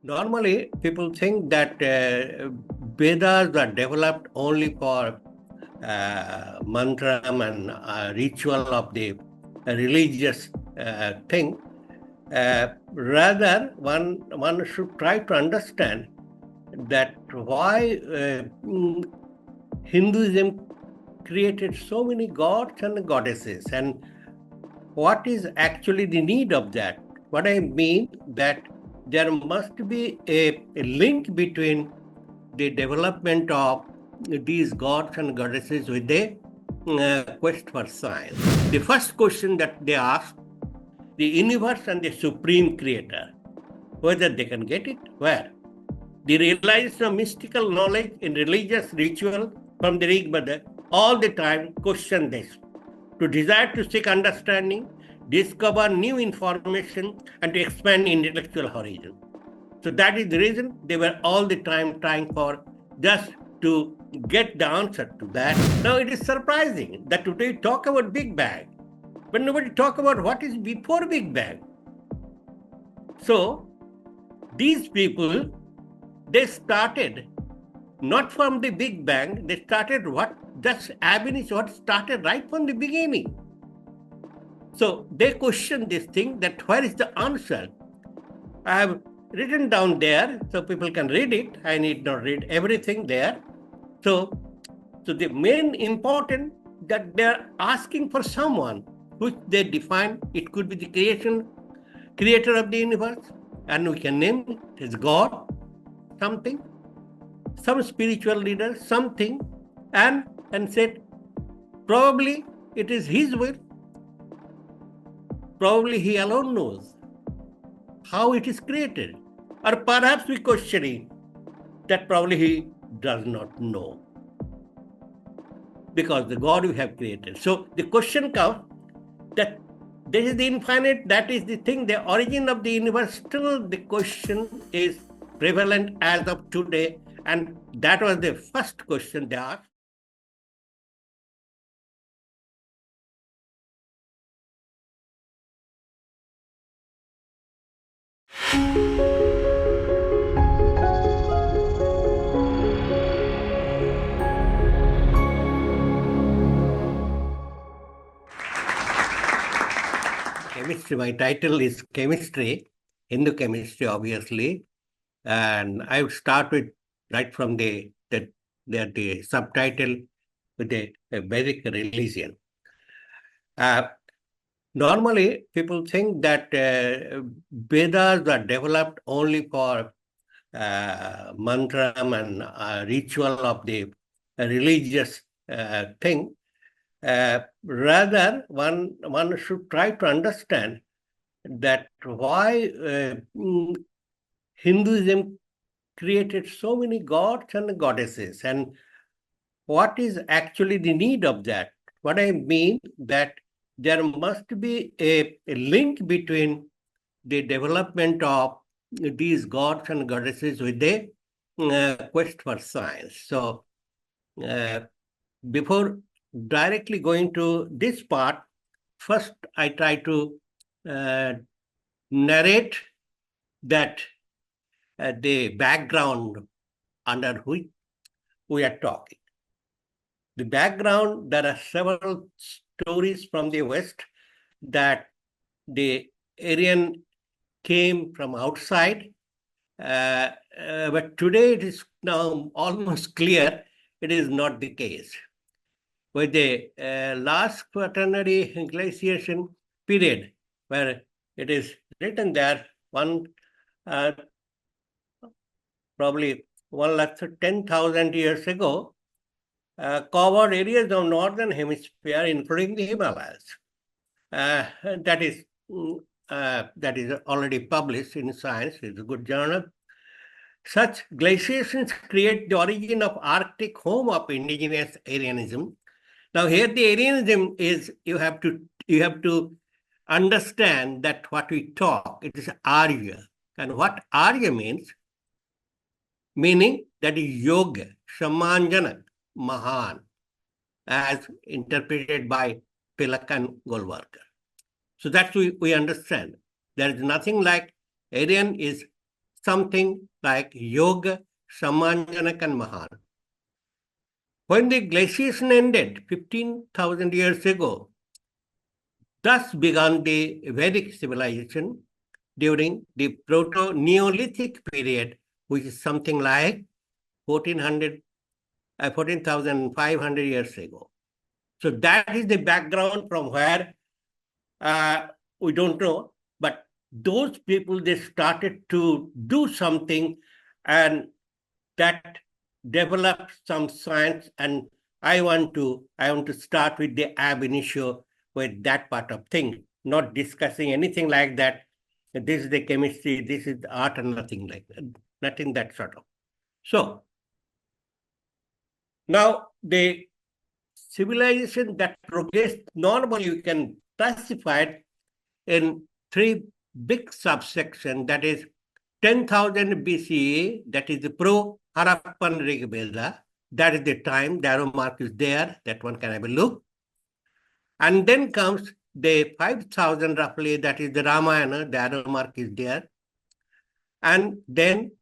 Normally, people think that Vedas are developed only for mantra and ritual of the religious thing. Rather, one should try to understand that why Hinduism created so many gods and goddesses, and what is actually the need of that. What I mean that there must be a link between the development of these gods and goddesses with the quest for science. The first question that they ask, the universe and the supreme creator, whether they can get it, where? The realization of mystical knowledge in religious ritual from the Rigveda all the time question this. To desire to seek understanding, discover new information, and to expand intellectual horizon. So that is the reason they were all the time trying for just to get the answer to that. Now it is surprising that today we talk about Big Bang, but nobody talk about what is before Big Bang. So these people, they started not from the Big Bang, they started what started right from the beginning. So they question this thing, that where is the answer? I have written down there so people can read it. I need not read everything there. So the main important that they're asking for someone which they define, it could be the creator of the universe, and we can name it as God, something, some spiritual leader, something, and said probably it is his will. Probably he alone knows how it is created. Or perhaps we questioning that probably he does not know, because the God we have created. So the question comes that this is the infinite, that is the thing, the origin of the universe. Still the question is prevalent as of today, and that was the first question they asked. Chemistry, my title is Chemistry, Hindu Chemistry, obviously. And I would start with right from the subtitle with the Vedic religion. Normally, people think that Vedas are developed only for mantra and ritual of the religious thing. Rather, one should try to understand that why Hinduism created so many gods and goddesses, and what is actually the need of that. What I mean that there must be a link between the development of these gods and goddesses with the quest for science. So before directly going to this part, first I try to narrate that the background under which we are talking. The background, there are several stories from the West that the Aryan came from outside, but today it is now almost clear it is not the case. With the last quaternary glaciation period, where it is written there, probably 110,000 years ago, covered areas of northern hemisphere, including the Himalayas. That is already published in Science. It's a good journal. Such glaciations create the origin of Arctic home of indigenous Aryanism. Now, here the Aryanism is, you have to understand that what we talk, it is Arya. And what Arya means, meaning that is yoga, Samanjana, Mahan, as interpreted by Pilak and Golwalkar. So that's we understand. There is nothing like Aryan is something like Yoga, Samanjanak, and Mahan. When the glaciation ended 15,000 years ago, thus began the Vedic civilization during the Proto-Neolithic period, which is something like 14,500 years ago. So that is the background from where we don't know, but those people, they started to do something, and that developed some science. And I want to start with the ab initio, with that part of thing, not discussing anything like that. This is the chemistry, this is the art, and nothing like that, nothing that sort of. So now the civilization that progressed, normally you can classify it in three big subsections. That is 10,000 BCE, that is the pro-Harappan Rigveda. That is the time, the arrow mark is there, that one can have a look. And then comes the 5,000 roughly, that is the Ramayana, the arrow mark is there. And then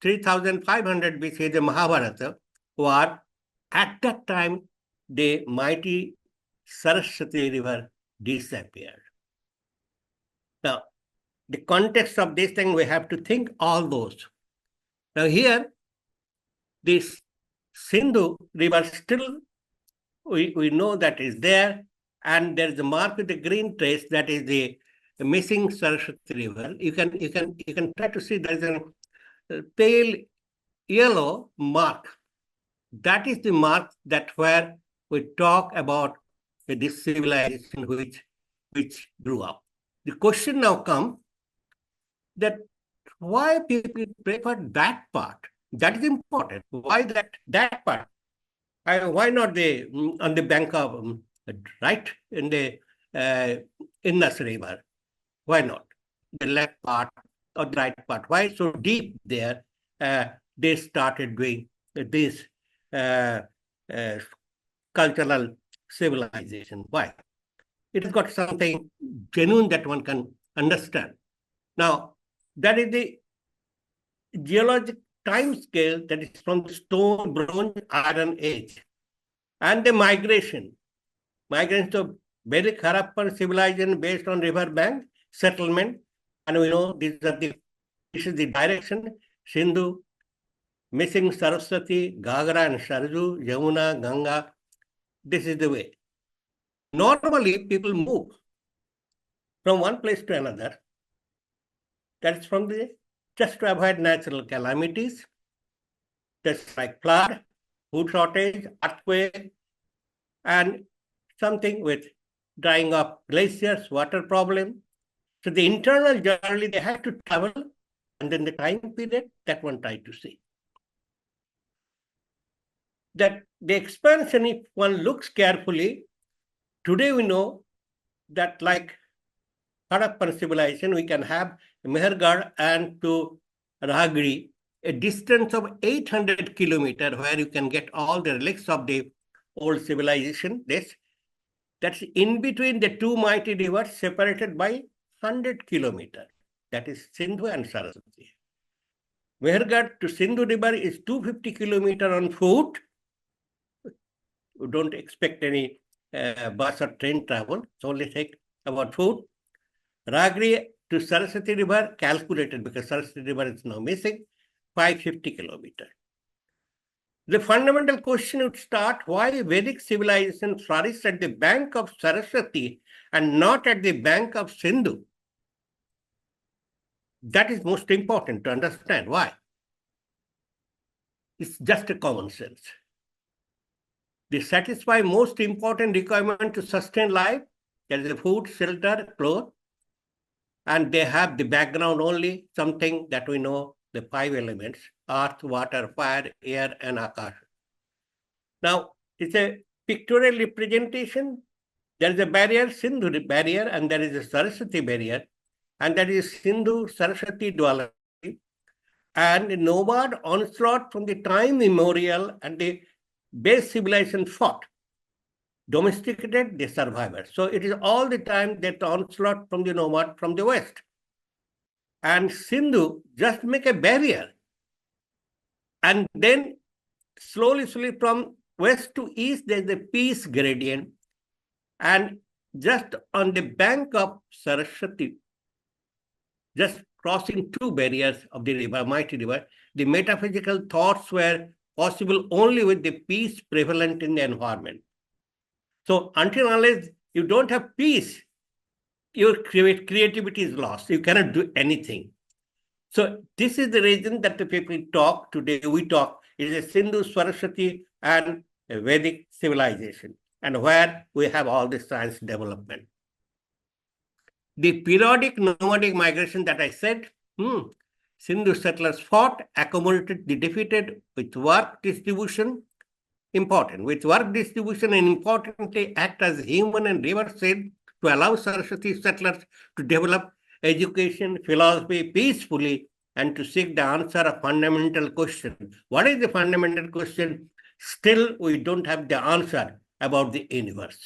3,500 BCE, the Mahabharata, where at that time the mighty Saraswati river disappeared. Now, the context of this thing, we have to think all those. Now here, this Sindhu river still, we know that is there, and there is a mark with the green trace, that is the missing Saraswati river. You can try to see there is a pale yellow mark. That is the mark that where we talk about this civilization which grew up. The question now comes that why people prefer that part? That is important. Why that part? Why not on the bank of right in the Indus River? Why not the left part or the right part? Why so deep there? They started doing this cultural civilization. Why? It has got something genuine that one can understand. Now, that is the geologic time scale, that is from the stone, bronze, iron age. And the migration to Vedic Harappan civilization based on riverbank settlement. And we know this is the direction: Sindhu, missing Saraswati, Ghagra and Sarju, Yamuna, Ganga. This is the way. Normally, people move from one place to another. That's just to avoid natural calamities, just like flood, food shortage, earthquake, and something with drying up glaciers, water problem. So the internal journey, they have to travel, and then the time period, that one tried to see. That the expansion, if one looks carefully, today we know that like Harappan civilization, we can have Mehergarh and to Rahagiri, a distance of 800 kilometers, where you can get all the relics of the old civilization. That's in between the two mighty rivers, separated by 100 kilometers. That is Sindhu and Saraswati. Mehergarh to Sindhu river is 250 kilometers on foot. You don't expect any bus or train travel. It's only take about foot. Ragri to Saraswati river, calculated because Saraswati river is now missing, 550 kilometers. The fundamental question would start: why Vedic civilization flourished at the bank of Saraswati and not at the bank of Sindhu? That is most important to understand. Why? It's just a common sense. They satisfy most important requirement to sustain life. There is food, shelter, clothes, and they have the background only, something that we know, the five elements: earth, water, fire, air, and akash. Now, it's a pictorial representation. There is a barrier, Sindhu barrier, and there is a Saraswati barrier, and that is Sindhu Saraswati duality, and nomad onslaught from the time immemorial, and the base civilization fought, domesticated the survivors. So it is all the time that onslaught from the nomad from the West. and Sindhu just make a barrier. And then slowly from west to east, there's a peace gradient. And just on the bank of Saraswati, just crossing two barriers of the river, mighty river, the metaphysical thoughts were possible only with the peace prevalent in the environment. So until unless you don't have peace, your creativity is lost. You cannot do anything. So this is the reason that the people talk today, we talk, it is a Sindhu, Saraswati, and a Vedic civilization, and where we have all the science development. The periodic nomadic migration that I said, Sindhu settlers fought, accommodated the defeated with work distribution, important, with work distribution, and importantly act as human and river said to allow Saraswati settlers to develop education, philosophy peacefully and to seek the answer of fundamental question. What is the fundamental question? Still, we don't have the answer about the universe.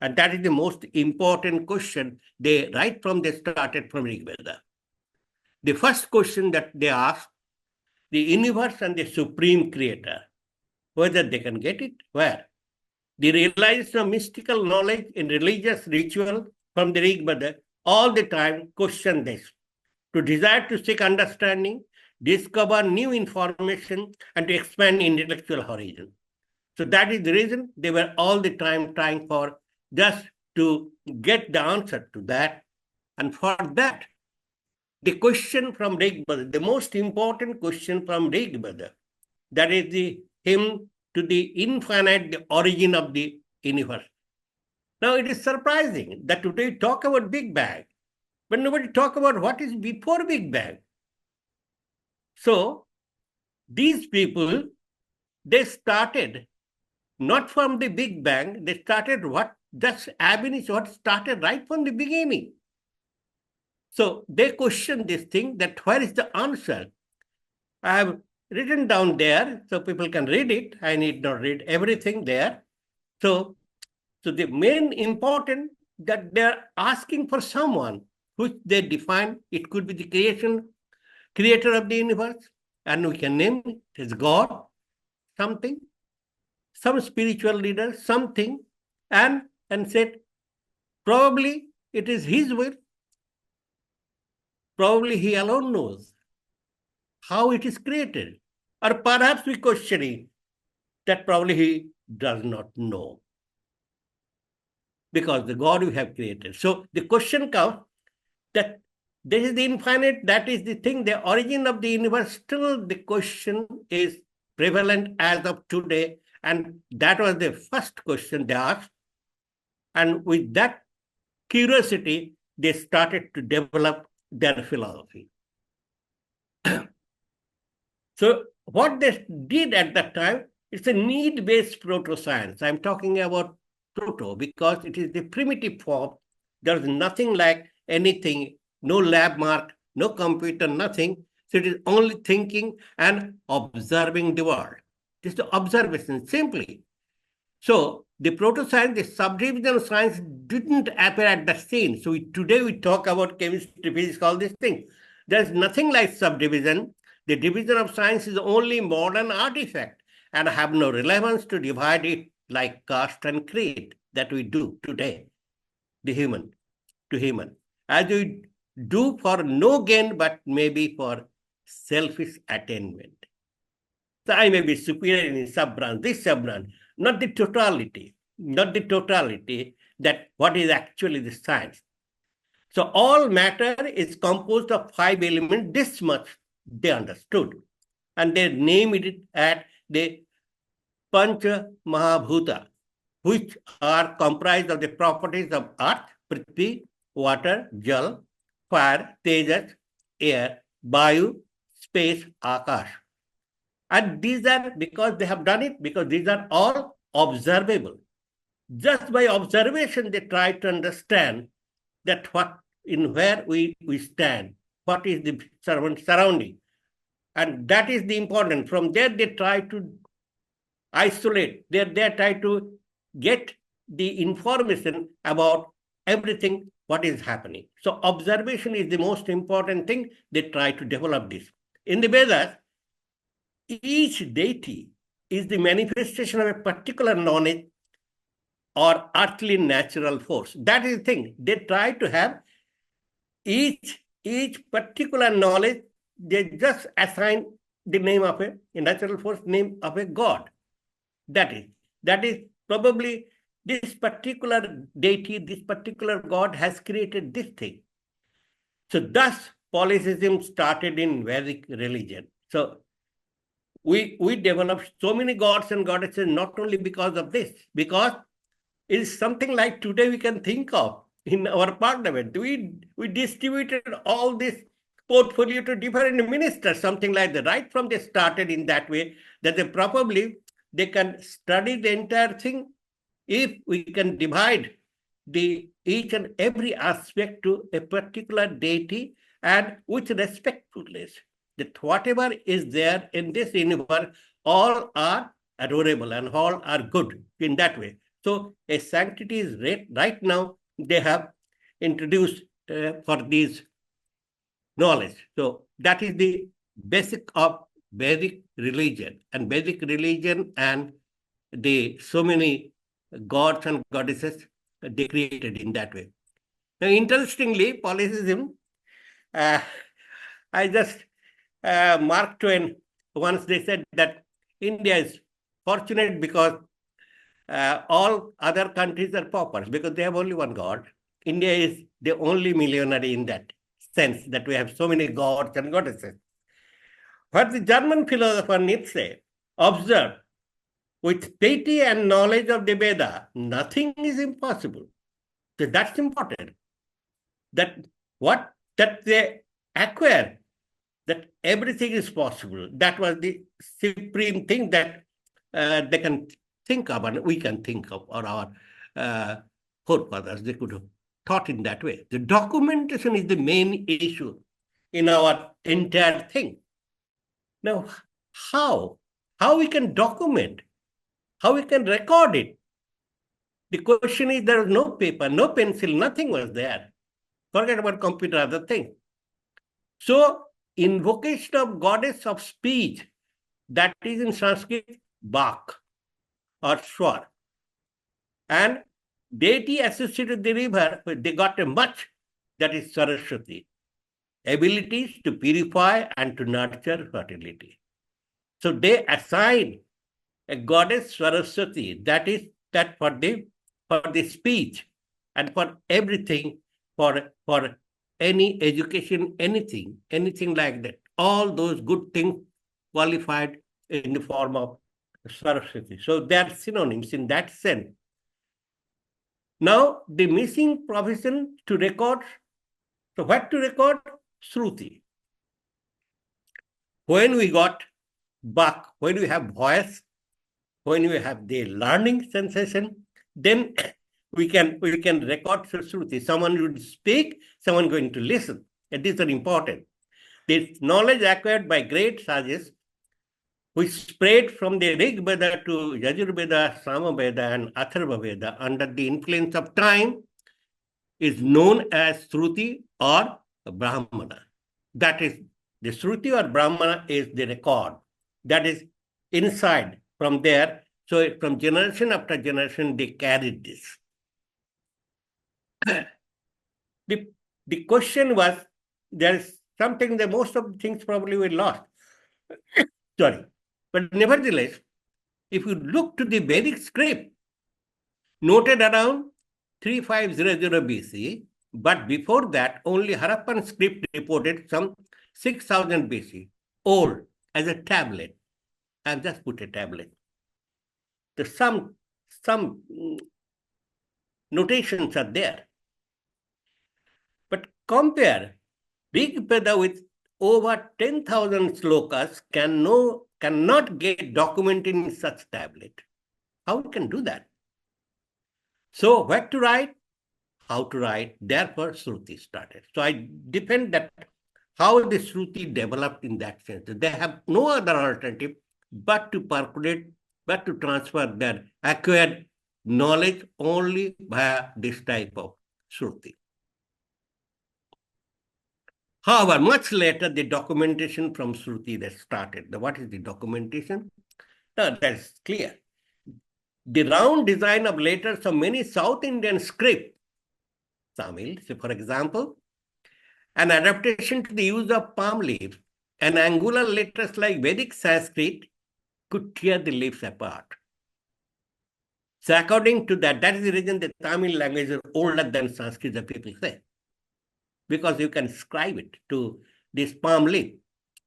And that is the most important question they right from they started from Rigveda. The first question that they asked, the universe and the supreme creator, whether they can get it, where? The realization of mystical knowledge in religious ritual from the Rigveda all the time question this, to desire to seek understanding, discover new information, and to expand intellectual horizon. So that is the reason they were all the time trying for just to get the answer to that. And for that, the question from Rigveda, the most important question from Rigveda, that is the hymn to the infinite, the origin of the universe. Now it is surprising that today we talk about Big Bang, but nobody talk about what is before Big Bang. So these people, they started not from the Big Bang, they started what just ab initio, what started right from the beginning. So they question this thing that where is the answer? I have written down there so people can read it. I need not read everything there. So the main important that they're asking for someone which they define, it could be the creator of the universe, and we can name it as God, something, some spiritual leader, something, and said, probably it is his will. Probably he alone knows how it is created. Or perhaps we question it, that probably he does not know. Because the God we have created. So the question comes that this is the infinite, that is the thing, the origin of the universe. Still the question is prevalent as of today. And that was the first question they asked. And with that curiosity, they started to develop their philosophy. So what they did at that time, it's a need-based proto-science. I'm talking about proto because it is the primitive form. There's nothing like anything, no lab mark, no computer, nothing. So it is only thinking and observing the world. Just the observation, simply. So the proto-science, the subdivision of science didn't appear at the scene. So today we talk about chemistry, physics, all these things. There's nothing like subdivision. The division of science is only modern artifact and have no relevance to divide it like caste and creed that we do today, the human to human, as we do for no gain, but maybe for selfish attainment. So I may be superior in sub-branch, this sub-branch, not the totality that what is actually the science. So all matter is composed of 5 elements, this much they understood. And they named it at the Pancha Mahabhuta, which are comprised of the properties of earth, prithvi, water, jal, fire, tejas, air, vayu, space, akash. And these are, because they have done it, because these are all observable. Just by observation, they try to understand that what, in where we stand, what is the surrounding. And that is the important. From there, they try to isolate. They try to get the information about everything what is happening. So observation is the most important thing. They try to develop this. In the Vedas, each deity is the manifestation of a particular knowledge or earthly natural force. That is the thing. They try to have each particular knowledge, they just assign the name of a natural force, name of a god. That is probably this particular deity, this particular god has created this thing. So thus polytheism started in Vedic religion. So we developed so many gods and goddesses not only because of this, because it is something like today we can think of in our parliament. We distributed all this portfolio to different ministers, something like that. Right from they started in that way, that they can study the entire thing if we can divide the each and every aspect to a particular deity and with respectfulness, that whatever is there in this universe, all are adorable and all are good in that way. So a sanctity is right now they have introduced for these knowledge. So that is the basic of Vedic religion, and the so many gods and goddesses they created in that way. Now, interestingly, polytheism, I just Mark Twain once they said that India is fortunate because all other countries are paupers because they have only one god. India is the only millionaire in that sense that we have so many gods and goddesses. What the German philosopher Nietzsche observed, with piety and knowledge of the Veda, nothing is impossible. So that's important. That they acquire, that everything is possible. That was the supreme thing that they can think of, and we can think of, or our forefathers, they could have thought in that way. The documentation is the main issue in our entire thing. Now, how we can document, how we can record it? The question is, there was no paper, no pencil, nothing was there. Forget about computer, other thing. So, invocation of goddess of speech, that is in Sanskrit, Bak or Swar. And deity associated with the river, they got a much, that is Saraswati, abilities to purify and to nurture fertility. So they assign a goddess Saraswati, that is that for the speech and for everything, for any education, anything like that. All those good things qualified in the form of Saraswati. So they are synonyms in that sense. Now, the missing profession to record. So what to record? Shruti. When we got Bak, when we have voice, when we have the learning sensation, then we can record Shruti. Someone would speak, someone going to listen. And these are important. This knowledge acquired by great sages, which spread from the Rigveda to Yajurveda, Samaveda, and Atharvaveda under the influence of time, is known as Shruti or Brahmana. That is, the Shruti or Brahmana is the record. That is inside from there. So from generation after generation, they carried this. The question was, there is something that most of the things probably were lost. Sorry. But nevertheless, if you look to the Vedic script, noted around 3500 BC, but before that, only Harappan script reported some 6000 BC, old, as a tablet. I've just put a tablet. There's some notations are there. But compare Rigveda with over 10,000 slokas cannot get documented in such tablet. How we can do that? So what to write? How to write? Therefore, Shruti started. So I depend that how the Shruti developed in that sense. They have no other alternative but to percolate, but to transfer their acquired knowledge only via this type of Shruti. However, much later, the documentation from Shruti that started. What is the documentation? That's clear. The round design of letters of many South Indian script, Tamil, so for example, an adaptation to the use of palm leaves, and angular letters like Vedic Sanskrit could tear the leaves apart. So according to that, that is the reason the Tamil language is older than Sanskrit, the people say, because you can scribe it to this palm leaf.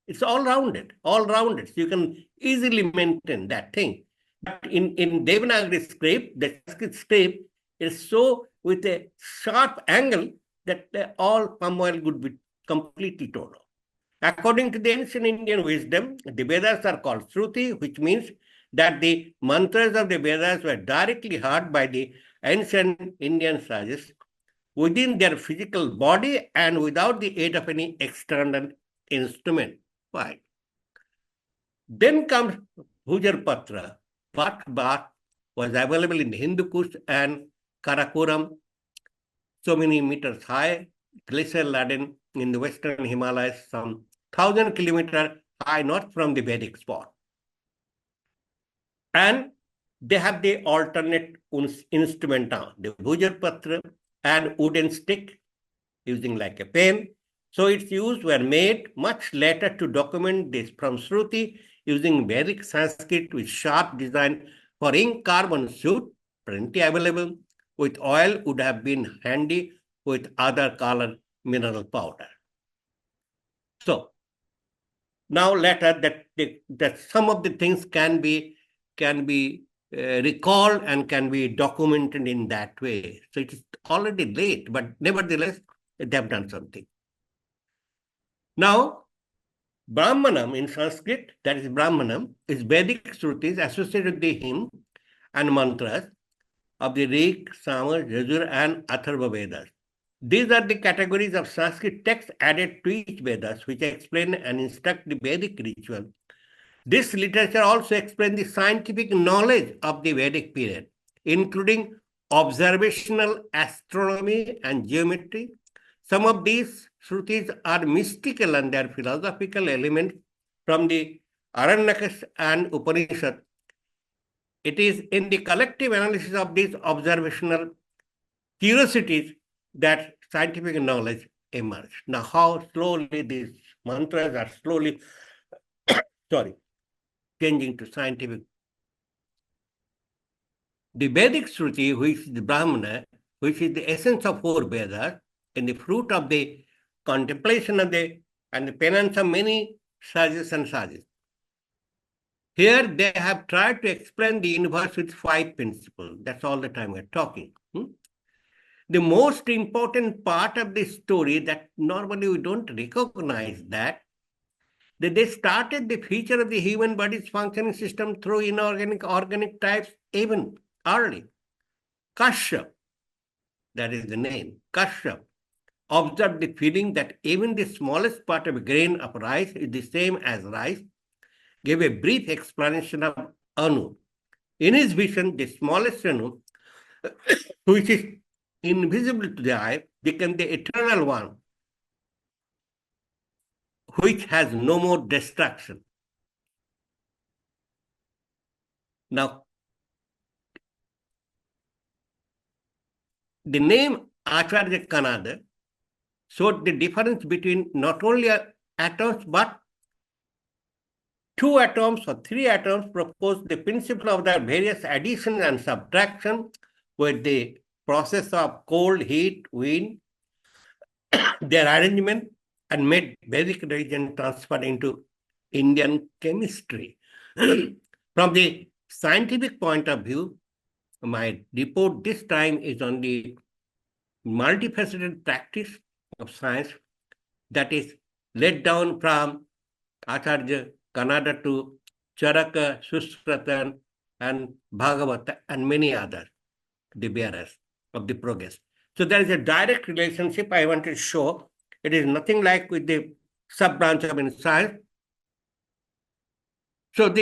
It's all rounded. So you can easily maintain that thing. But in Devanagari script, the Sanskrit script is so with a sharp angle that all palm oil would be completely torn off. According to the ancient Indian wisdom, the Vedas are called Shruti, which means that the mantras of the Vedas were directly heard by the ancient Indian sages within their physical body and without the aid of any external instrument. Why? Then comes Bhujar Patra. What bath was available in Hindu Kush and Karakoram, so many meters high, glacier laden in the western Himalayas, some 1,000 kilometers high north from the Vedic spot. And they have the alternate instrument now, the Bhujar Patra and wooden stick using like a pen. So its use were made much later to document this from Shruti using Vedic Sanskrit with sharp design for ink carbon suit, plenty available, with oil would have been handy with other color mineral powder. So now later that some of the things can be recalled and can be documented in that way. So it is already late, but nevertheless, they have done something. Now, Brahmanam in Sanskrit, that is Brahmanam, is Vedic Shrutis associated with the hymn and mantras of the Rig, Sama, Yajur, and Atharva Vedas. These are the categories of Sanskrit texts added to each Vedas, which explain and instruct the Vedic ritual. This literature also explains the scientific knowledge of the Vedic period, including observational astronomy and geometry. Some of these Shrutis are mystical and their philosophical elements from the Aranyakas and Upanishad. It is in the collective analysis of these observational curiosities that scientific knowledge emerged. Now, how slowly these mantras are slowly, changing to scientific. The Vedic Shruti, which is the Brahmana, which is the essence of four Vedas, and the fruit of the contemplation of and the penance of many sages and sages. Here they have tried to explain the universe with 5 principles. That's all the time we're talking. The most important part of this story that normally we don't recognize that they started the feature of the human body's functioning system through inorganic, organic types even early. Kashyap, that is the name, Kashyap, observed the feeling that even the smallest part of a grain of rice is the same as rice, gave a brief explanation of Anu. In his vision, the smallest Anu, which is invisible to the eye, became the eternal one, which has no more destruction. Now, the name Acharya Kanada showed the difference between not only atoms, but 2 atoms or 3 atoms proposed the principle of their various addition and subtraction with the process of cold, heat, wind, their arrangement, and made Vedic religion transfer into Indian chemistry. From the scientific point of view, my report this time is on the multifaceted practice of science that is laid down from Acharya Kanada to Charaka, Sushratan, and Bhagavata, and many others, the bearers of the progress. So there is a direct relationship I want to show. It is nothing like with the sub-branch of science. So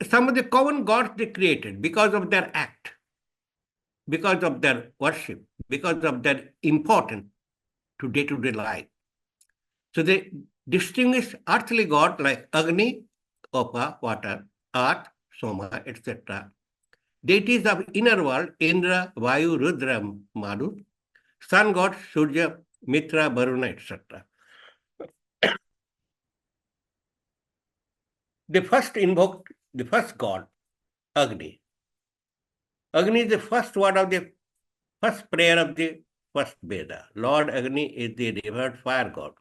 some of the common gods they created because of their act, because of their worship, because of their importance to day-to-day life. So they distinguish earthly god like Agni, Opa, water, Earth, Soma, etc. Deities of inner world, Indra, Vayu, Rudra, Manu, sun god, Surya, Mitra, Varuna, etc. They first invoked the first god, Agni. Agni is the first word of the first prayer of the first Veda. Lord Agni is the revered fire god.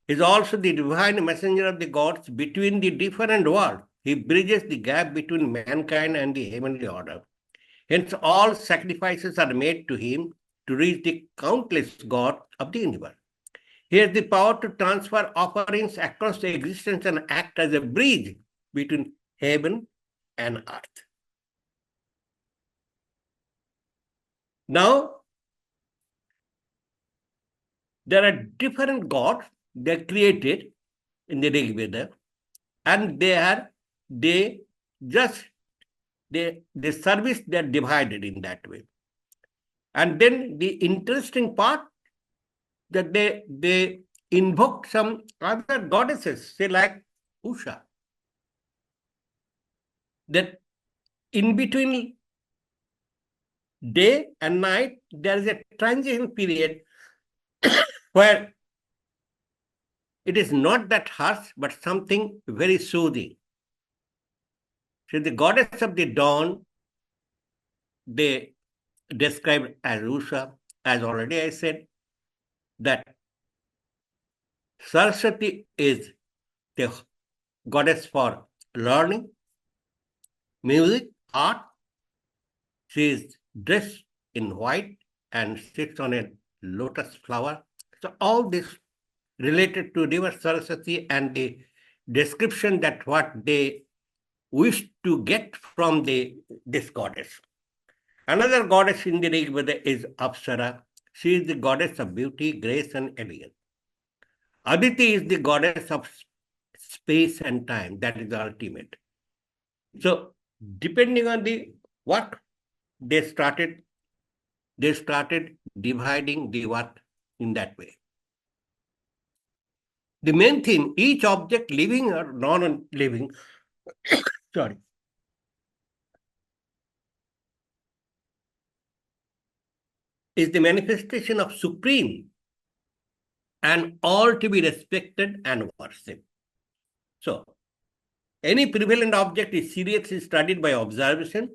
He is also the divine messenger of the gods between the different worlds. He bridges the gap between mankind and the heavenly order. Hence, all sacrifices are made to him to reach the countless God of the universe. He has the power to transfer offerings across the existence and act as a bridge between heaven and earth. Now, there are different gods they created in the Rigveda, and they just the service they're divided in that way. And then the interesting part that they invoke some other goddesses, say like Usha. That in between day and night, there is a transition period where it is not that harsh, but something very soothing. So the goddess of the dawn, they described as Usha, as already I said, that Saraswati is the goddess for learning, music, art. She is dressed in white and sits on a lotus flower. So all this related to river Saraswati and the description that what they wish to get from this goddess. Another goddess in the Rigveda is Apsara. She is the goddess of beauty, grace, and elegance. Aditi is the goddess of space and time. That is the ultimate. So, depending on the what they started dividing the work in that way. The main theme, each object, living or non-living, sorry, is the manifestation of supreme and all to be respected and worshipped. So, any prevalent object is seriously studied by observation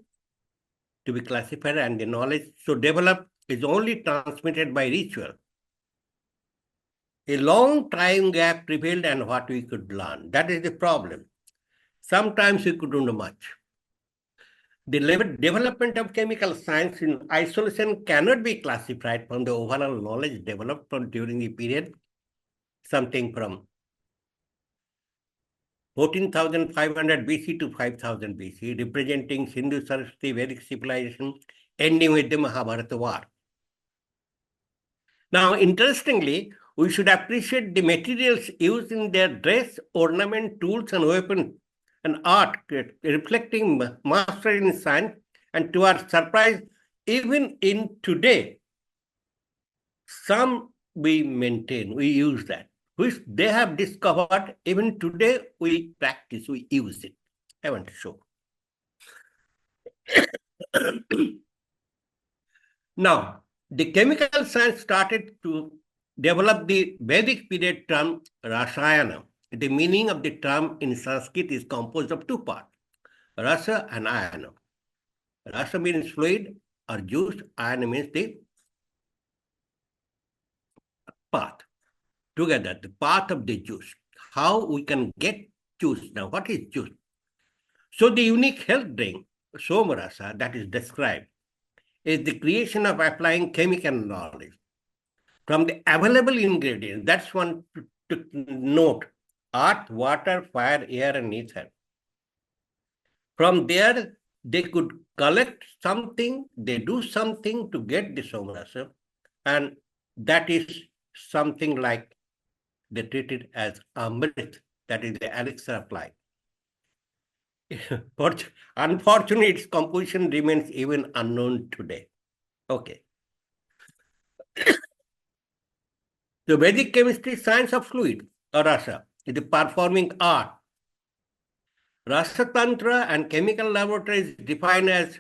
to be classified, and the knowledge so developed is only transmitted by ritual. A long time gap prevailed and what we could learn. That is the problem. Sometimes we couldn't do much. The development of chemical science in isolation cannot be classified from the overall knowledge developed during the period, something from 14,500 BC to 5,000 BC, representing Sindhu Saraswati Vedic civilization, ending with the Mahabharata war. Now, interestingly, we should appreciate the materials used in their dress, ornament, tools, and weapons and art, reflecting mastery in science. And to our surprise, even in today, some we maintain, we use that, which they have discovered. Even today, we practice, we use it. I want to show. Now, the chemical science started to develop the Vedic period term Rasayana. The meaning of the term in Sanskrit is composed of two parts, Rasa and Ayana. Rasa means fluid or juice, Ayana means the path. Together, the path of the juice. How we can get juice. Now, what is juice? So, the unique health drink, Somarasa, that is described, is the creation of applying chemical knowledge from the available ingredients. That's one to note: earth, water, fire, air, and ether. From there, they could collect something, they do something to get the somarasa, and that is something like they treat it as amrit, that is the elixir of life. Unfortunately, its composition remains even unknown today. Okay. The Vedic chemistry is science of fluid or rasa. It is performing art. Rasa Tantra and chemical laboratory is defined as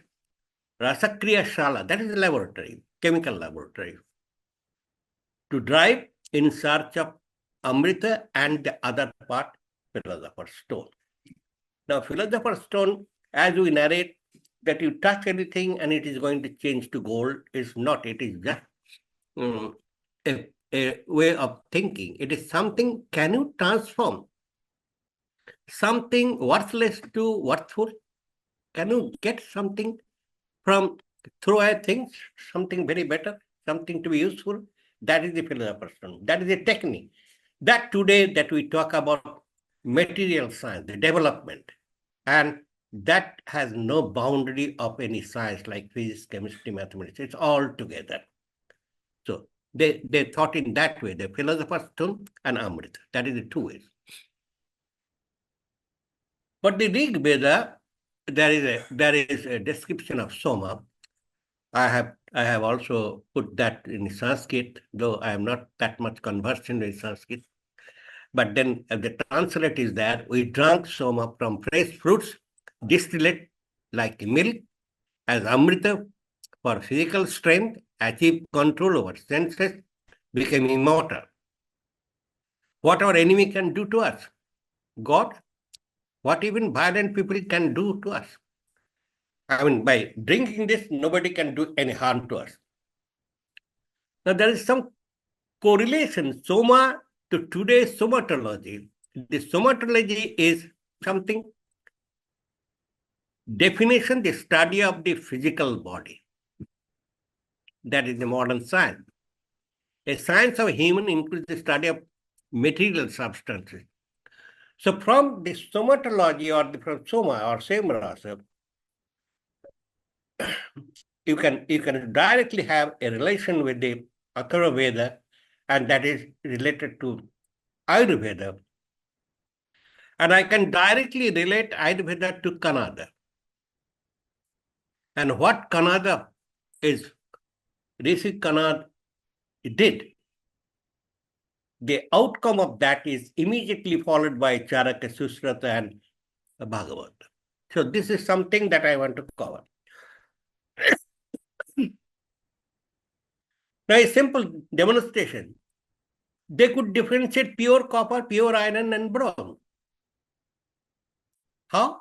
Rasakriya Shala. That is the laboratory, chemical laboratory. To drive in search of Amrita and the other part, philosopher's stone. Now, philosopher's stone, as we narrate, that you touch anything and it is going to change to gold is not. It is just a way of thinking. It is something, can you transform something worthless to worthful? Can you get something from throw away things, something very better, something to be useful? That is the philosopher's stone. That is a technique. That today that we talk about material science, the development, and that has no boundary of any science like physics, chemistry, mathematics. It's all together. So they thought in that way, the philosopher's stone and Amrita. That is the two ways. But the Rigveda, there is a description of Soma. I have also put that in Sanskrit, though I am not that much conversant in Sanskrit. But then the translate is there. We drank Soma from fresh fruits, distillate like milk, as Amrita for physical strength, achieve control over senses, became immortal. What our enemy can do to us? God, what even violent people can do to us? I mean, by drinking this, nobody can do any harm to us. Now, there is some correlation, Soma to today's somatology. The somatology is something, definition, the study of the physical body. That is the modern science. A science of human includes the study of material substances. So from the somatology or from Soma or Semrasa, you can directly have a relation with the Atharva Veda, and that is related to Ayurveda. And I can directly relate Ayurveda to Kannada. And what Kannada is, Rishi Kannada did, the outcome of that is immediately followed by Charaka, Sushrata, and Bhagavad. So this is something that I want to cover. Now, a simple demonstration. They could differentiate pure copper, pure iron, and bronze. How?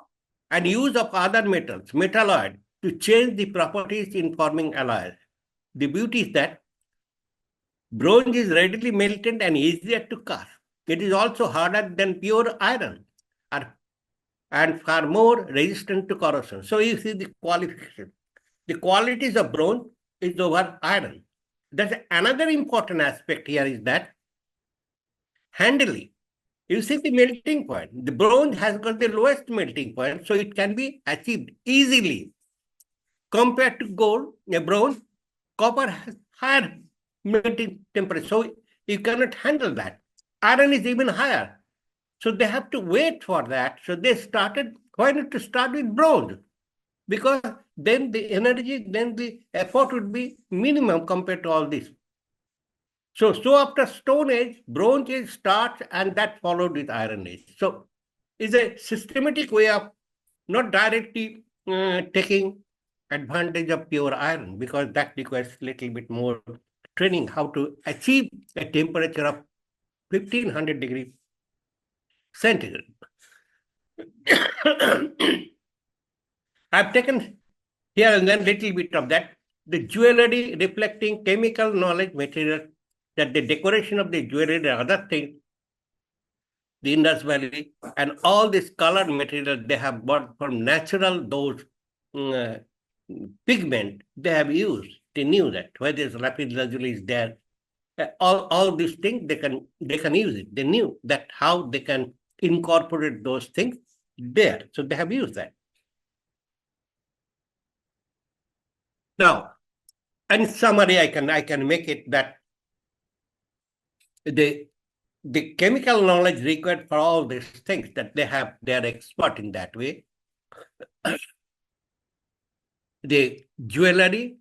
And use of other metals, metalloid, to change the properties in forming alloys. The beauty is that bronze is readily melted and easier to cast. It is also harder than pure iron and far more resistant to corrosion. So you see the qualification. The qualities of bronze is over iron. That's another important aspect here is that handling. You see the melting point. The bronze has got the lowest melting point, so it can be achieved easily. Compared to gold, a bronze, copper has higher melting temperature, so you cannot handle that. Iron is even higher. So they have to wait for that. So they started, why not to start with bronze? Because then the energy, then the effort would be minimum compared to all this. So after Stone Age, Bronze Age starts and that followed with Iron Age. So it's a systematic way of not directly taking advantage of pure iron, because that requires a little bit more training how to achieve a temperature of 1500 degrees centigrade. I've taken here and then little bit of that. The jewelry reflecting chemical knowledge material, that the decoration of the jewelry and other things, the Indus Valley, and all this colored material they have bought from natural those pigment they have used. They knew that whether lapis lazuli is there, all these things they can use it. They knew that how they can incorporate those things there. So they have used that. Now, in summary, I can make it that the chemical knowledge required for all these things that they are expert in that way. The jewelry,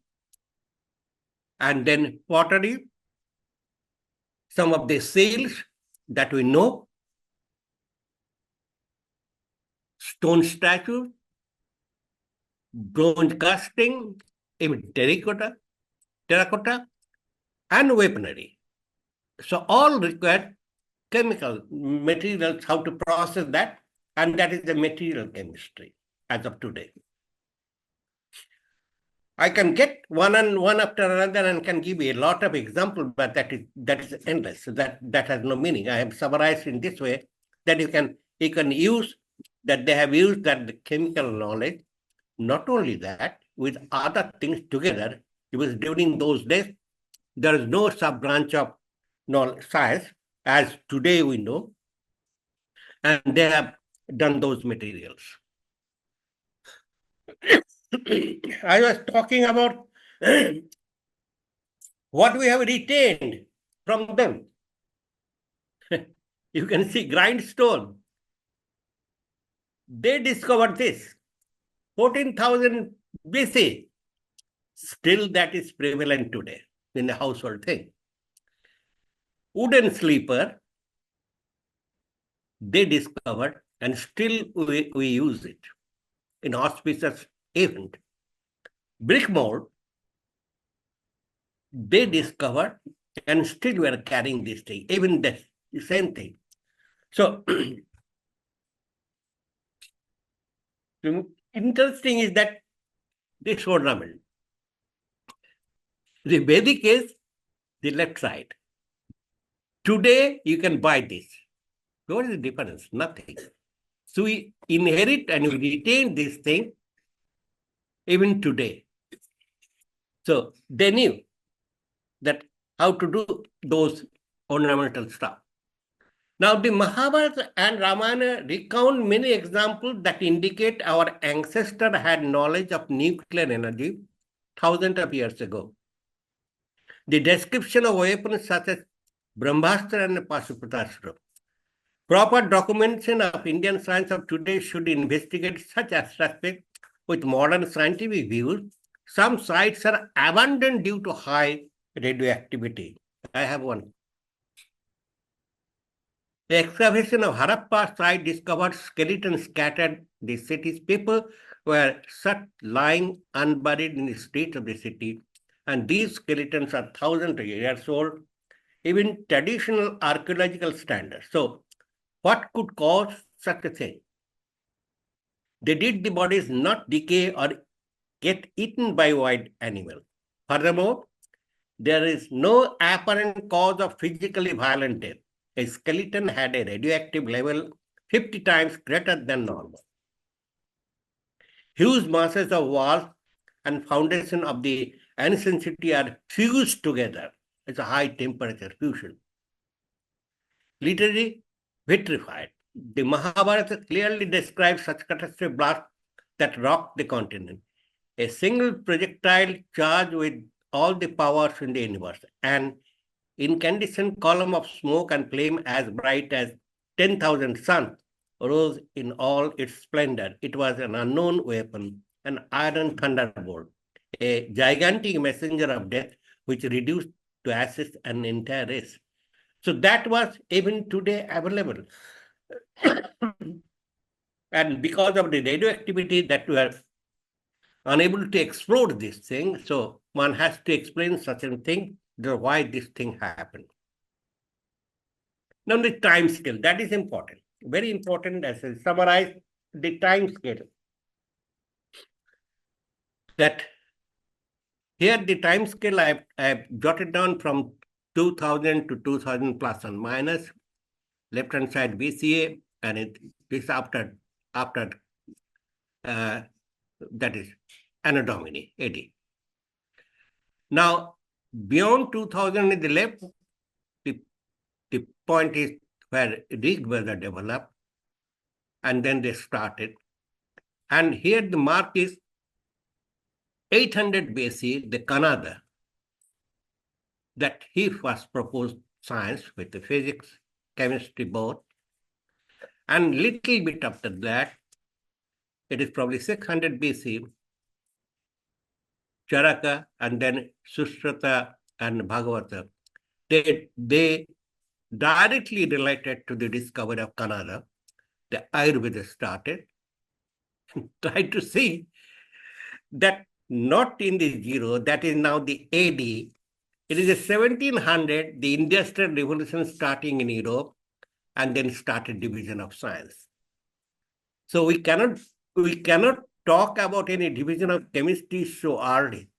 and then pottery, some of the seals that we know, stone statues, bronze casting, even terracotta, and weaponry. So all require chemical materials, how to process that, and that is the material chemistry as of today. I can get one after another and can give you a lot of examples, but that is endless. So that has no meaning. I have summarized in this way that you can use that they have used that the chemical knowledge. Not only that, with other things together, because during those days there is no sub branch of science as today we know, and they have done those materials. I was talking about what we have retained from them. You can see grindstone. They discovered this 14,000 BC. Still, that is prevalent today in the household thing. Wooden sleeper, they discovered, and still we use it in auspicious event. Brick mold, they discovered, and still we are carrying this thing, even the same thing. So, interesting is that this ornament, the Vedic is the left side. Today, you can buy this. What is the difference? Nothing. So we inherit and we retain this thing even today. So they knew that how to do those ornamental stuff. Now the Mahabharata and Ramayana recount many examples that indicate our ancestor had knowledge of nuclear energy thousands of years ago. The description of weapons such as Brahmastra and Pasupatastra. Proper documentation of Indian science of today should investigate such aspects with modern scientific views. Some sites are abandoned due to high radioactivity. I have one. The excavation of Harappa site discovered skeletons scattered the city's people were shut lying unburied in the streets of the city, and these skeletons are thousands of years old, even traditional archaeological standards. So, what could cause such a thing? They did the bodies not decay or get eaten by wild animals. Furthermore, there is no apparent cause of physically violent death. A skeleton had a radioactive level 50 times greater than normal. Huge masses of walls and foundation of the ancient city are fused together. It's a high temperature fusion. Literally vitrified. The Mahabharata clearly describes such catastrophic blasts that rocked the continent. A single projectile charged with all the powers in the universe, an incandescent column of smoke and flame as bright as 10,000 suns rose in all its splendor. It was an unknown weapon, an iron thunderbolt, a gigantic messenger of death which reduced to ashes an entire race. So that was even today available. And because of the radioactivity that we are unable to explode this thing, so one has to explain such a thing, why this thing happened. Now the time scale, that is important. Very important as I summarize the time scale. That here the time scale I have jotted down from 2000 to 2000 plus and minus, left hand side BCA, and it is after that is Anno Domini, AD. Now, beyond 2000 in the left, the point is where Rigveda developed, and then they started. And here the mark is 800 BC, the Kannada, that he first proposed science with the physics, chemistry both. And little bit after that, it is probably 600 BC, Charaka, and then Sushruta and Bhagavata. They directly related to the discovery of Canada, the Ayurveda started. Try to see that not in the zero, that is now the AD. It is a 1700, the Industrial Revolution starting in Europe, and then started division of science. So we cannot talk about any division of chemistry so early.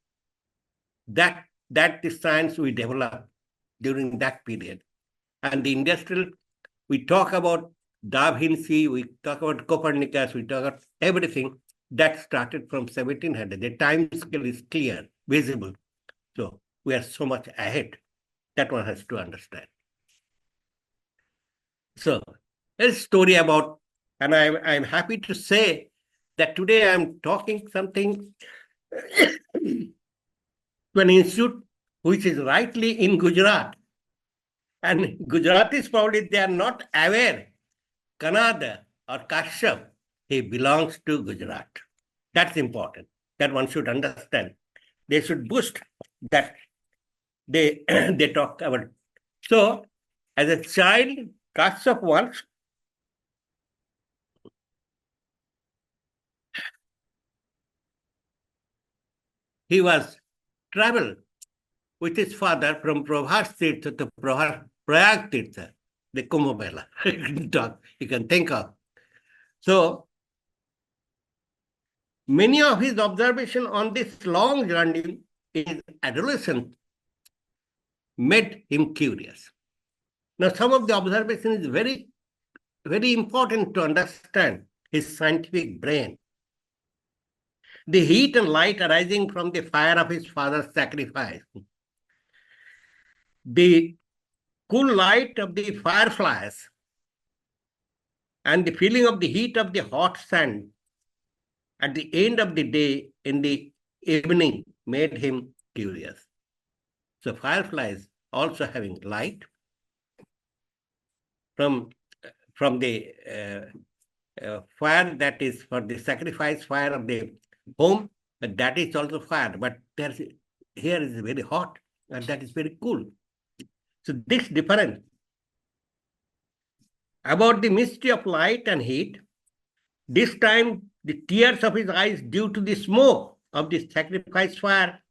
That the science we developed during that period. And the industrial, we talk about Da Vinci, we talk about Copernicus, we talk about everything that started from 1700. The time scale is clear, visible. So we are so much ahead. That one has to understand. So there's a story about, and I'm happy to say that today I'm talking something to an institute which is rightly in Gujarat. And Gujaratis probably they are not aware, Kanada or Kashyap, he belongs to Gujarat. That's important. That one should understand. They should boost that they they talk about. So, as a child, Kashyap once he was traveled with his father from Prabhas Tirtha to Prayag Tirtha, the Kumbh Mela. You can think of. So, many of his observations on this long journey in his adolescence made him curious. Now, some of the observations is very, very important to understand his scientific brain. The heat and light arising from the fire of his father's sacrifice, the cool light of the fireflies, and the feeling of the heat of the hot sand at the end of the day in the evening made him curious. So fireflies also having light from the fire that is for the sacrifice fire of the home, that is also fire, but here is very hot and that is very cool. So this difference about the mystery of light and heat, this time the tears of his eyes due to the smoke of the sacrifice fire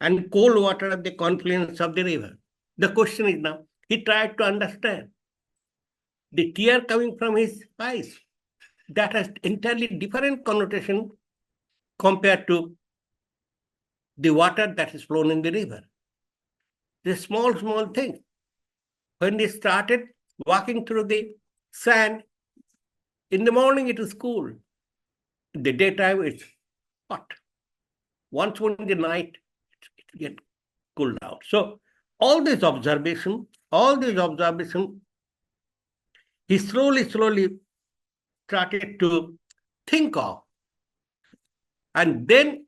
and cold water of the confluence of the river. The question is now, he tried to understand the tear coming from his eyes. That has entirely different connotation compared to the water that is flown in the river. The small thing. When they started walking through the sand, in the morning it is cool. In the daytime it's hot. Once in the night, it gets cooled down. So all these observations, he slowly started to think of. And then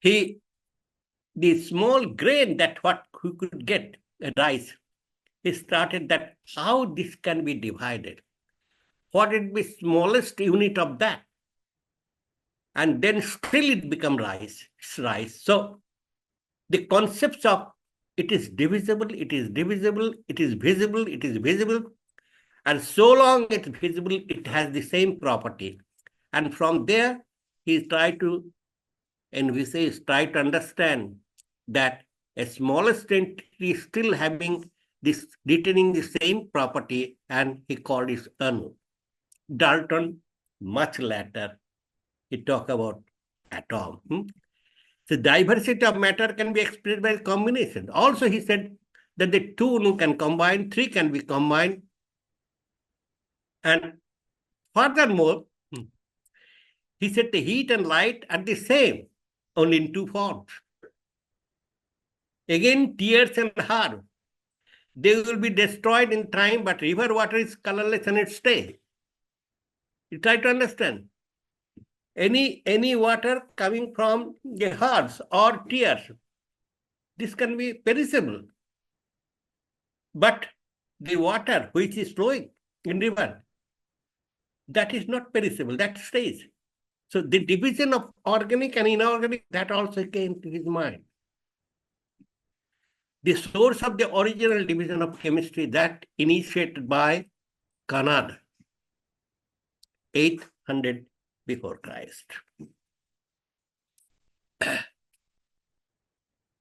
the small grain that what he could get, rice, he started that how this can be divided. What would be smallest unit of that? And then still it become rice. It's rice. So the concepts of it is divisible, it is divisible, it is visible, it is visible. And so long it's visible, it has the same property. And from there, he tried to envisage, try to understand that a smallest entity is still having this, retaining the same property, and he called it Anu. Dalton, much later, he talked about atom. So diversity of matter can be expressed by combination. Also, he said that the two Anu can combine, three can be combined. And furthermore, he said the heat and light are the same, only in two forms. Again, tears and harm. They will be destroyed in time, but river water is colorless and it stays. You try to understand. Any water coming from the hearts or tears, this can be perishable. But the water which is flowing in river, that is not perishable, that stays. So the division of organic and inorganic, that also came to his mind. the source of the original division of chemistry that initiated by Canada, 800 before Christ.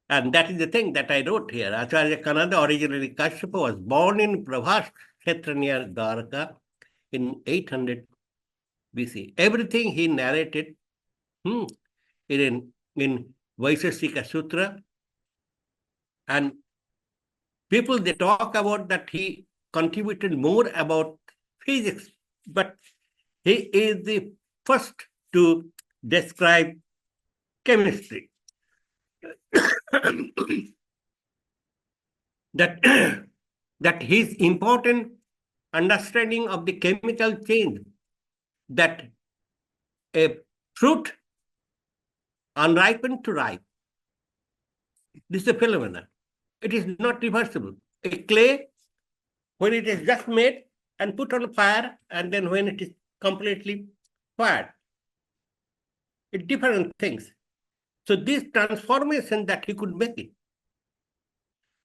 And that is the thing that I wrote here. Acharya Kanada, originally Kashyapa, was born in Prabhas Kshetra near Dwarka in 800 BC. Everything he narrated in Vaiseshika Sutra, and people, they talk about that he contributed more about physics, but he is the first to describe chemistry. that his important understanding of the chemical change, that a fruit unripened to ripe, this is a phenomenon. It is not reversible. A clay, when it is just made and put on fire, and then when it is completely fired, it's different things. So this transformation that he could make it.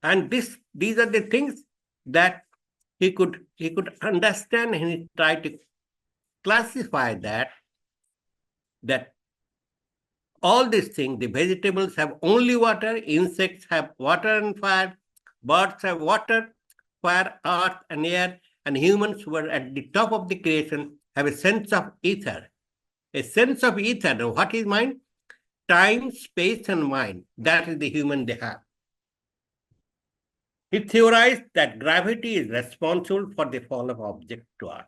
And these are the things that he could understand, and he tried to classify that all these things, the vegetables have only water, insects have water and fire, birds have water, fire, earth, and air, and humans who are at the top of the creation have a sense of ether. A sense of ether. Now, what is mind? Time, space, and mind. That is the human they have. He theorized that gravity is responsible for the fall of object to earth.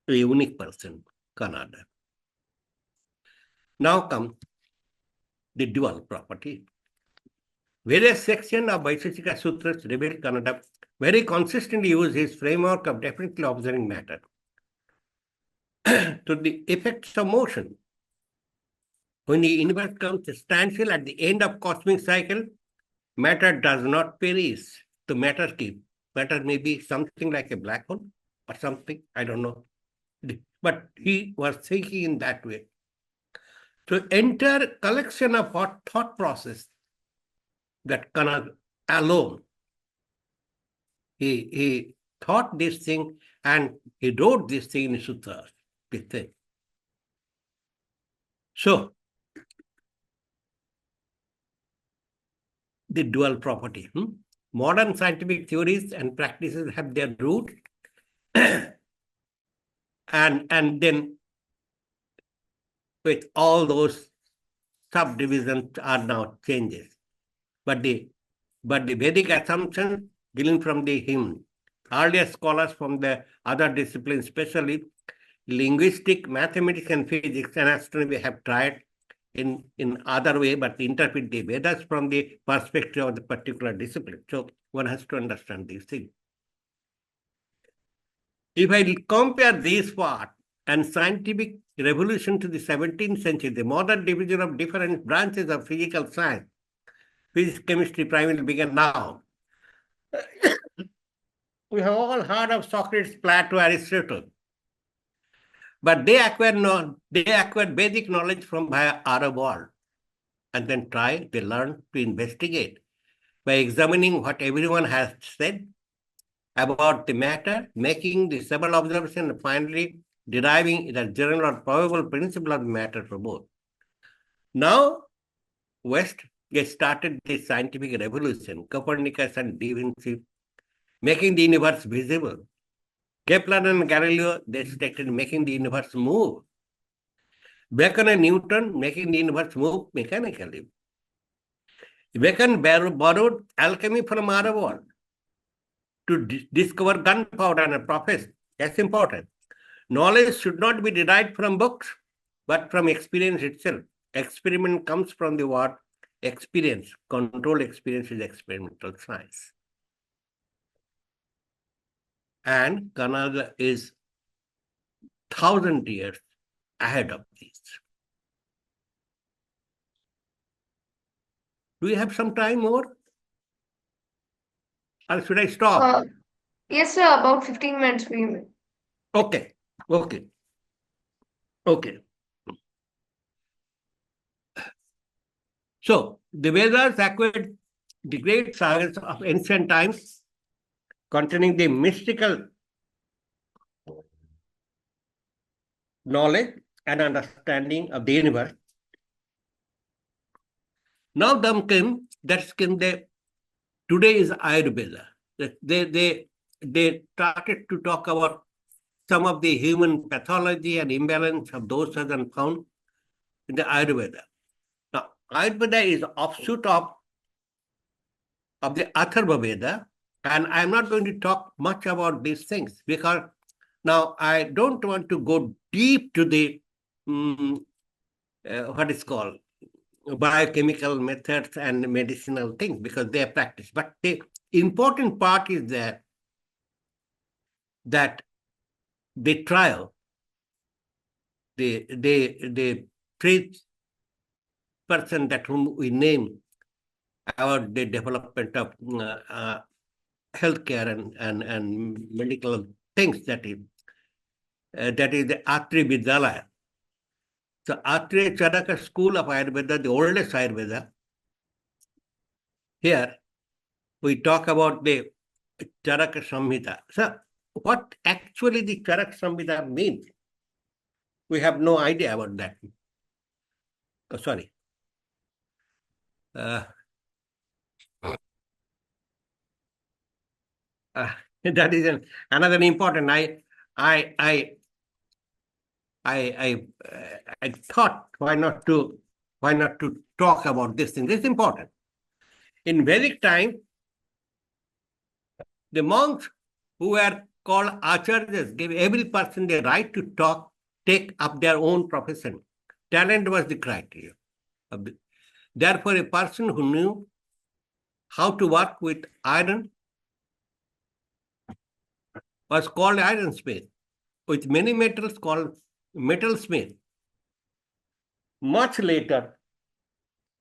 A unique person, Canada. Now comes the dual property. Various sections of Vaiseshika Sutras reveal Canada very consistently use his framework of definitely observing matter to the effects of motion. When the universe comes standstill at the end of cosmic cycle, matter does not perish. The matter keeps. Matter may be something like a black hole or something, I don't know. But he was thinking in that way. So entire collection of thought process that Kanada alone, he thought this thing and he wrote this thing in sutras. This thing. So the dual property. Modern scientific theories and practices have their root, and then with all those subdivisions are now changes. But the Vedic assumptions given from the hymn, earlier scholars from the other disciplines, especially linguistic, mathematics, and physics and astronomy, have tried in other way, but interpret the Vedas from the perspective of the particular discipline. So one has to understand these things. If I compare this part and scientific revolution to the 17th century, the modern division of different branches of physical science, physics, chemistry primarily began now. We have all heard of Socrates, Plato, Aristotle. But they acquired basic knowledge from via Arab world, and then they learn to investigate by examining what everyone has said about the matter, making the several observations, and finally deriving the general or probable principle of the matter for both. Now, West started this scientific revolution, Copernicus and Da Vinci, making the universe visible. Kepler and Galileo, they started making the universe move. Bacon and Newton making the universe move mechanically. Bacon borrowed alchemy from Arab world to discover gunpowder and profess. That's important. Knowledge should not be derived from books, but from experience itself. Experiment comes from the word experience. Controlled experience is experimental science. And Canada is 1,000 years ahead of these. Do we have some time more? Or should I stop? Yes, sir, about 15 minutes. Okay. So, The Vedas acquired the great sagas of ancient times containing the mystical knowledge and understanding of the universe. Now today is Ayurveda. They started to talk about some of the human pathology and imbalance of dosas and found in the Ayurveda. Now, Ayurveda is offshoot of the Atharva Veda, and I'm not going to talk much about these things because now I don't want to go deep to the what is called biochemical methods and medicinal things because they are practiced. But the important part is that the trial, the three person that whom we name about the development of healthcare and medical things that is the Atri Vidyalaya. So Atri Charaka school of Ayurveda, the oldest Ayurveda. Here we talk about the Charaka Samhita. So what actually the Charaka Samhita means? We have no idea about that. Oh, sorry. That is another important. I thought why not to talk about this thing. This is important. In Vedic time, the monks who were called acharyas gave every person the right to take up their own profession. Talent was the criteria. Therefore, a person who knew how to work with iron was called ironsmith, with many metals called metalsmith. Much later,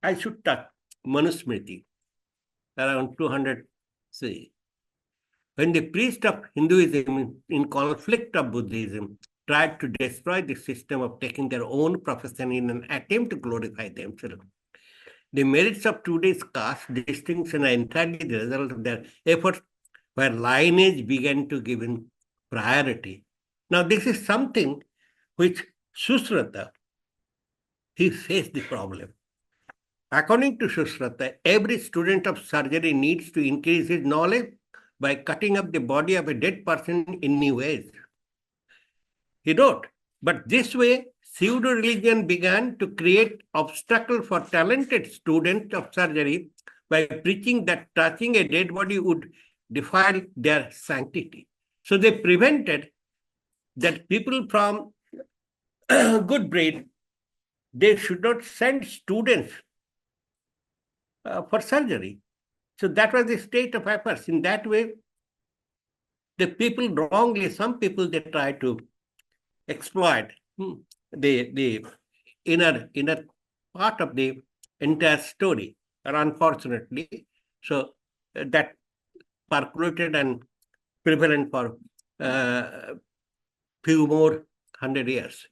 I should touch Manusmriti, around 200 CE. When the priest of Hinduism, in conflict of Buddhism, tried to destroy the system of taking their own profession in an attempt to glorify themselves, the merits of today's caste distinction are entirely the result of their efforts, where lineage began to give in priority. Now, this is something which Sushrata, he faced the problem. According to Sushrata, every student of surgery needs to increase his knowledge by cutting up the body of a dead person in new ways. He wrote, but this way, pseudo-religion began to create obstacle for talented students of surgery by preaching that touching a dead body would defile their sanctity. So they prevented that people from good breed, they should not send students for surgery. So that was the state of affairs. In that way, the people wrongly, some people, they try to exploit the inner part of the entire story. And unfortunately, so that percolated and prevalent for few more 100 years.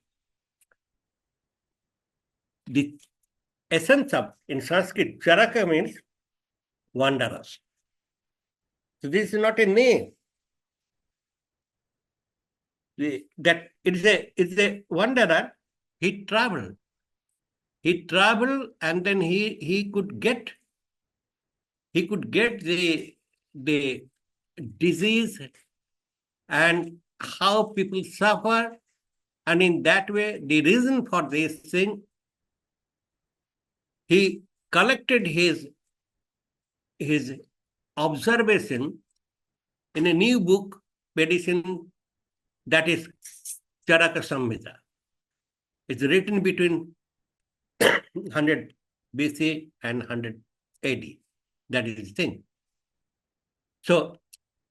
The essence of, in Sanskrit, Charaka means wanderers. So this is not a name. That it's a wanderer. He traveled. And then he could get the disease and how people suffer, and in that way, the reason for this thing, he collected his observation in a new book, medicine, that is Charaka Samhita. It's written between 100 BC and 100 AD. That is the thing. So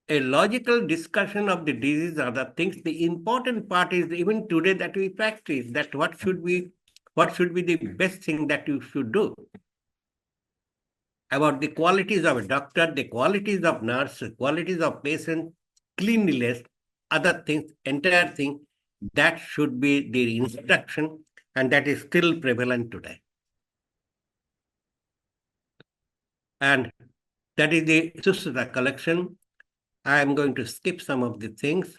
a logical discussion of the disease, other things, the important part is even today that we practice, that what should be the best thing that you should do. About the qualities of a doctor, the qualities of nurse, the qualities of patient, cleanliness, other things, entire thing, that should be the instruction, and that is still prevalent today. And that is the Sushruta collection. I am going to skip some of the things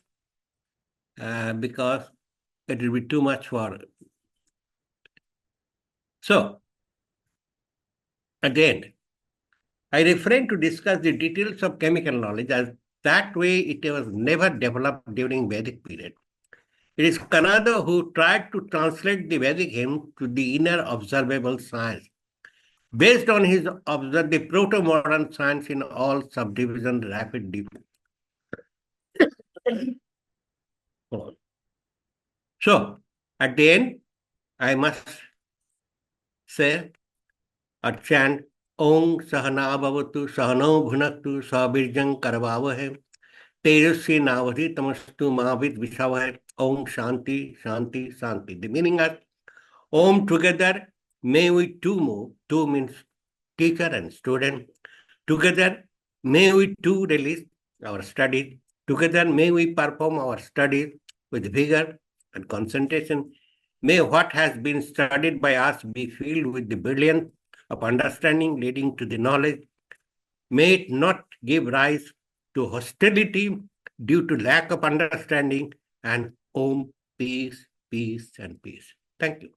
because it will be too much for. So, again, I refrain to discuss the details of chemical knowledge, as that way it was never developed during Vedic period. It is Kanada who tried to translate the Vedic hymn to the inner observable science, based on his the proto-modern science in all subdivision rapid development. So, at the end, I must say or chant Om Sahana Bhavatu Sahano Bhunaktu Sabirjang Karvavahe Tejasvi Navadhi Tamastu Mahavid Vishavahe Om Shanti Shanti Shanti. The meaning is Om together may we two move. Two means teacher and student. Together may we two release our studies. Together may we perform our studies with vigor and concentration. May what has been studied by us be filled with the brilliance of understanding leading to the knowledge. May it not give rise to hostility due to lack of understanding, and Om, peace, peace, and peace. Thank you.